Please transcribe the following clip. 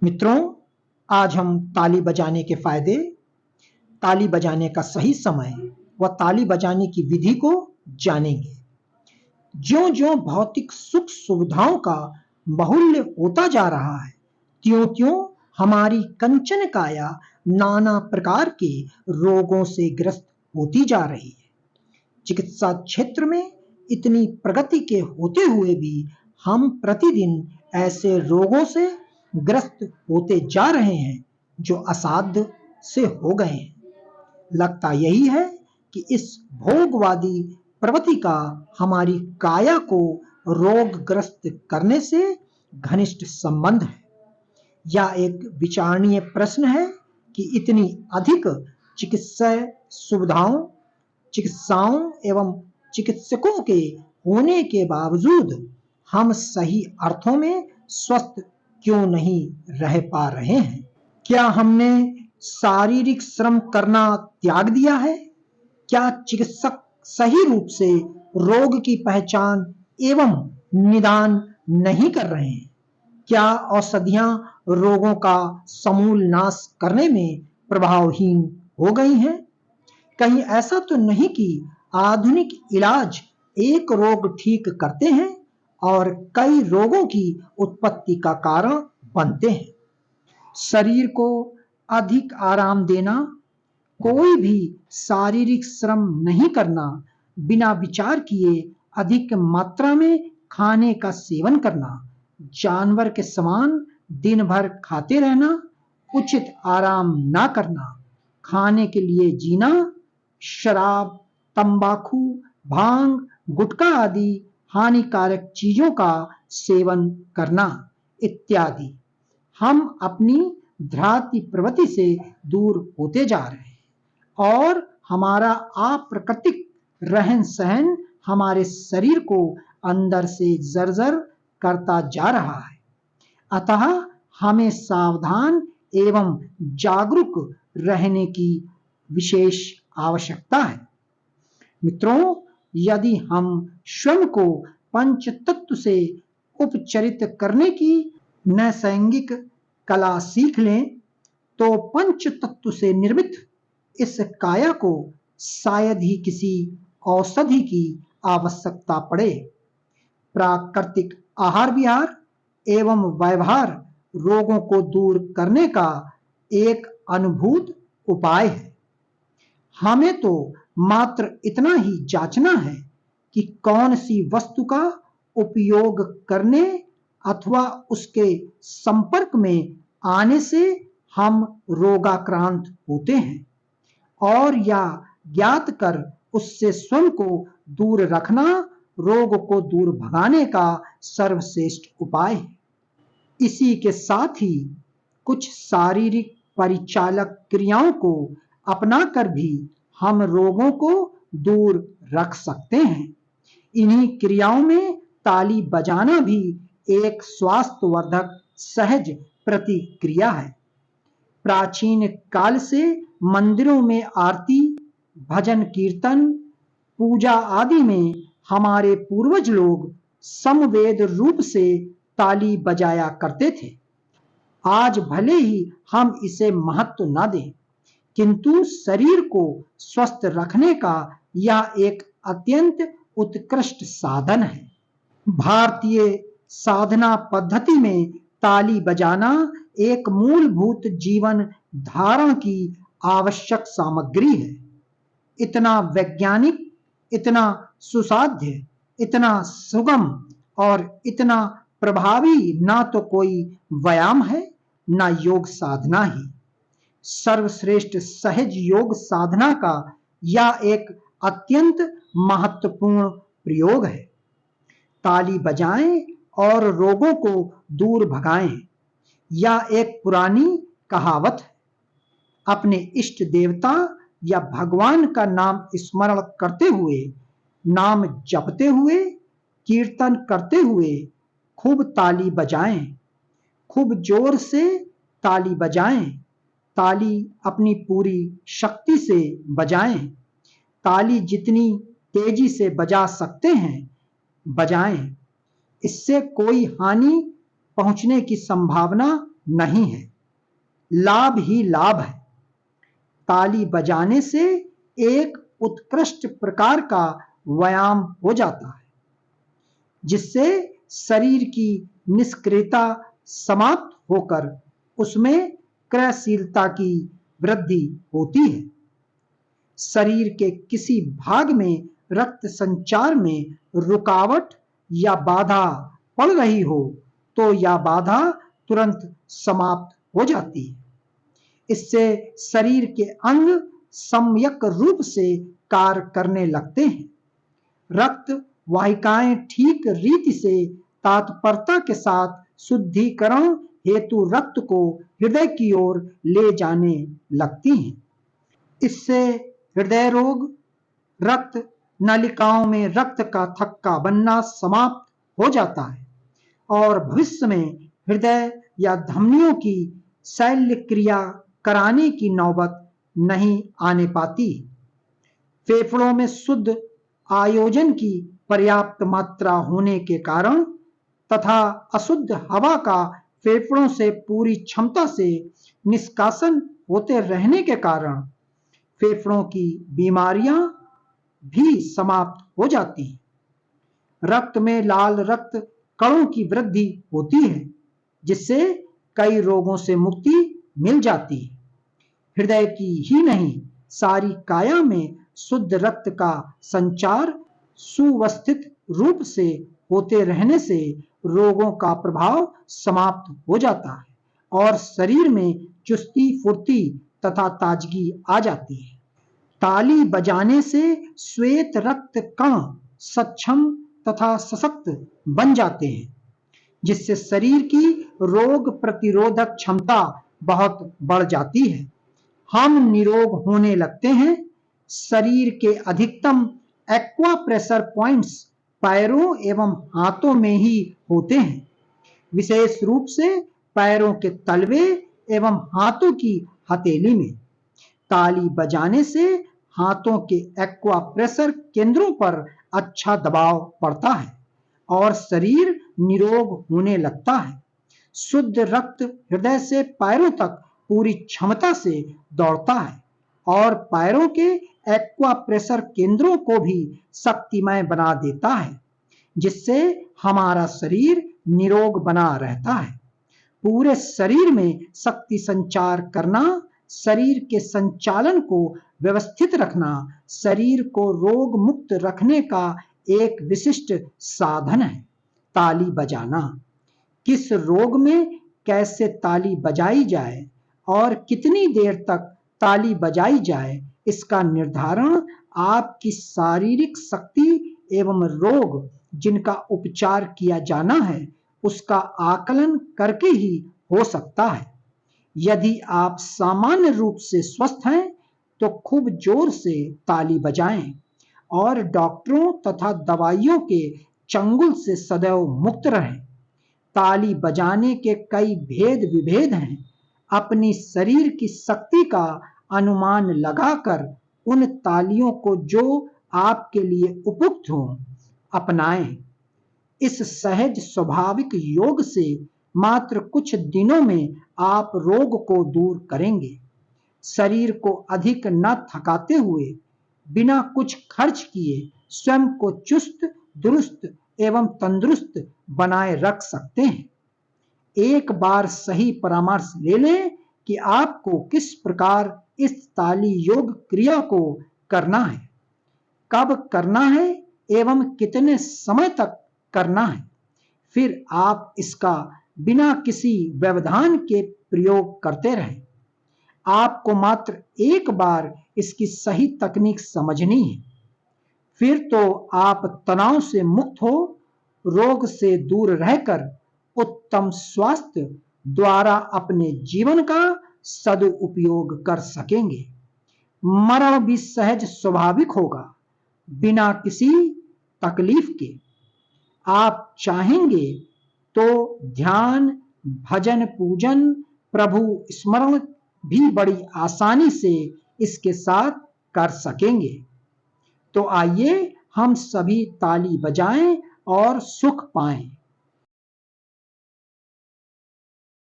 मित्रों, आज हम ताली बजाने के फायदे, ताली बजाने का सही समय व ताली बजाने की विधि को जानेंगे। ज्यों-ज्यों भौतिक सुख सुविधाओं का बाहुल्य होता जा रहा है, त्यों-त्यों हमारी कंचन काया नाना प्रकार के रोगों से ग्रस्त होती जा रही है। चिकित्सा क्षेत्र में इतनी प्रगति के होते हुए भी हम प्रतिदिन ऐसे रोगों से ग्रस्त होते जा रहे हैं जो असाध्य से हो गए हैं। लगता यही है कि इस भोगवादी प्रवृत्ति का हमारी काया को रोगग्रस्त करने से घनिष्ठ संबंध है। यह एक विचारणीय प्रश्न है कि इतनी अधिक चिकित्साओं एवं चिकित्सकों के होने के बावजूद हम सही अर्थों में स्वस्थ क्यों नहीं रह पा रहे हैं? क्या हमने शारीरिक श्रम करना त्याग दिया है? क्या चिकित्सक सही रूप से रोग की पहचान एवं निदान नहीं कर रहे हैं? क्या औषधियां रोगों का समूल नाश करने में प्रभावहीन हो गई हैं? कहीं ऐसा तो नहीं कि आधुनिक इलाज एक रोग ठीक करते हैं और कई रोगों की उत्पत्ति का कारण बनते हैं? शरीर को अधिक आराम देना, कोई भी शारीरिक श्रम नहीं करना, बिना विचार किए अधिक मात्रा में खाने का सेवन करना, जानवर के समान दिन भर खाते रहना, उचित आराम ना करना, खाने के लिए जीना, शराब, तंबाकू, भांग, गुटखा आदि हानिकारक चीजों का सेवन करना इत्यादि हम अपनी ध्याति प्रवृत्ति से दूर होते जा रहे हैं और हमारा अप्राकृतिक रहन सहन हमारे शरीर को अंदर से जर्जर करता जा रहा है। अतः हमें सावधान एवं जागरूक रहने की विशेष आवश्यकता है। मित्रों, यदि हम स्वयं को पंच तत्व से उपचरित करने की नैसर्गिक कला सीख लें तो पंच तत्व से निर्मित इस काया को शायद ही किसी औषधि की आवश्यकता पड़े। प्राकृतिक आहार विहार एवं व्यवहार रोगों को दूर करने का एक अनुभूत उपाय है। हमें तो मात्र इतना ही जांचना है कि कौन सी वस्तु का उपयोग करने अथवा उसके संपर्क में आने से हम रोगाक्रांत होते हैं और या ज्ञात कर उससे स्वयं को दूर रखना रोग को दूर भगाने का सर्वश्रेष्ठ उपाय है। इसी के साथ ही कुछ शारीरिक परिचालक क्रियाओं को अपनाकर भी हम रोगों को दूर रख सकते हैं। इन्हीं क्रियाओं में ताली बजाना भी एक स्वास्थ्यवर्धक सहज प्रतिक्रिया है। प्राचीन काल से मंदिरों में आरती, भजन कीर्तन, पूजा आदि में हमारे पूर्वज लोग समवेद रूप से ताली बजाया करते थे। आज भले ही हम इसे महत्व न दें, किंतु शरीर को स्वस्थ रखने का यह एक अत्यंत उत्कृष्ट साधन है। भारतीय साधना पद्धति में ताली बजाना एक मूलभूत जीवन धारण की आवश्यक सामग्री है। इतना वैज्ञानिक, इतना सुसाध्य, इतना सुगम और इतना प्रभावी ना तो कोई व्यायाम है ना योग साधना ही। सर्वश्रेष्ठ सहज योग साधना का यह एक अत्यंत महत्वपूर्ण प्रयोग है। ताली बजाएं और रोगों को दूर भगाएं, यह एक पुरानी कहावत है। अपने इष्ट देवता या भगवान का नाम स्मरण करते हुए, नाम जपते हुए, कीर्तन करते हुए खूब ताली बजाएं, खूब जोर से ताली बजाएं। ताली अपनी पूरी शक्ति से बजाएं। ताली जितनी तेजी से बजा सकते हैं बजाएं। इससे कोई हानि पहुंचने की संभावना नहीं है, लाभ ही लाभ है। ताली बजाने से एक उत्कृष्ट प्रकार का व्यायाम हो जाता है, जिससे शरीर की निष्क्रियता समाप्त होकर उसमें क्रियाशीलता की वृद्धि होती है। शरीर के किसी भाग में रक्त संचार में रुकावट या बाधा पड़ रही हो तो यह बाधा तुरंत समाप्त हो जाती है। इससे शरीर के अंग सम्यक रूप से कार्य करने लगते हैं। रक्त वाहिकाएं ठीक रीति से तत्परता के साथ शुद्धिकरण हेतु रक्त को हृदय की ओर ले जाने लगती हैं। इससे हृदय रोग, रक्त नलिकाओं में रक्त का थक्का बनना समाप्त हो जाता है और भविष्य में हृदय या धमनियों की शल्य क्रिया कराने की नौबत नहीं आने पाती। फेफड़ों में शुद्ध आयोजन की पर्याप्त मात्रा होने के कारण तथा अशुद्ध हवा का फेफड़ों से पूरी क्षमता से निष्कासन होते रहने के कारण फेफड़ों की बीमारियां भी समाप्त हो जाती हैं। रक्त में लाल रक्त कणों की वृद्धि होती है, जिससे कई रोगों से मुक्ति मिल जाती है। हृदय की ही नहीं, सारी काया में शुद्ध रक्त का संचार सुव्यवस्थित रूप से होते रहने से रोगों का प्रभाव समाप्त हो जाता है और शरीर में चुस्ती फुर्ती तथा ताजगी आ जाती है। ताली बजाने से श्वेत रक्त कण सक्षम तथा सशक्त बन जाते हैं, जिससे शरीर की रोग प्रतिरोधक क्षमता बहुत बढ़ जाती है। हम निरोग होने लगते हैं। शरीर के अधिकतम एक्वा प्रेशर पॉइंट्स पैरों एवं हाथों में ही होते हैं, विशेष रूप से पैरों के तलवे एवं हाथों की हथेली में। ताली बजाने से हाथों के एक्वा प्रेशर केंद्रों पर अच्छा दबाव पड़ता है और शरीर निरोग होने लगता है। शुद्ध रक्त हृदय से पैरों तक पूरी क्षमता से दौड़ता है और पैरों के एक्वा प्रेशर केंद्रों को भी शक्तिमय बना देता है, जिससे हमारा शरीर निरोग बना रहता है। पूरे शरीर में शक्ति संचार करना, शरीर के संचालन को व्यवस्थित रखना, शरीर को रोग मुक्त रखने का एक विशिष्ट साधन है ताली बजाना। किस रोग में कैसे ताली बजाई जाए और कितनी देर तक ताली बजाई जाए, इसका निर्धारण आपकी शारीरिक शक्ति एवं रोग जिनका उपचार किया जाना है उसका आकलन करके ही हो सकता है। यदि आप सामान्य रूप से स्वस्थ हैं तो खूब जोर से ताली बजाएं और डॉक्टरों तथा दवाइयों के चंगुल से सदैव मुक्त रहें। ताली बजाने के कई भेद विभेद हैं। अपनी शरीर की शक्ति का अनुमान लगाकर उन तालियों को जो आपके लिए उपयुक्त हो अपनाएं। इस सहज स्वाभाविक योग से मात्र कुछ दिनों में आप रोग को दूर करेंगे। शरीर को अधिक न थकाते हुए, बिना कुछ खर्च किए स्वयं को चुस्त दुरुस्त एवं तंदुरुस्त बनाए रख सकते हैं। एक बार सही परामर्श ले लें कि आपको किस प्रकार इस ताली योग क्रिया को करना है, कब करना है एवं कितने समय तक करना है। फिर आप इसका बिना किसी व्यवधान के प्रयोग करते रहें। आपको मात्र एक बार इसकी सही तकनीक समझनी है, फिर तो आप तनाव से मुक्त हो, रोग से दूर रहकर उत्तम स्वास्थ्य द्वारा अपने जीवन का सदुपयोग कर सकेंगे। मरण भी सहज स्वाभाविक होगा, बिना किसी तकलीफ के। आप चाहेंगे तो ध्यान, भजन, पूजन, प्रभु स्मरण भी बड़ी आसानी से इसके साथ कर सकेंगे। तो आइए हम सभी ताली बजाएं और सुख पाएं।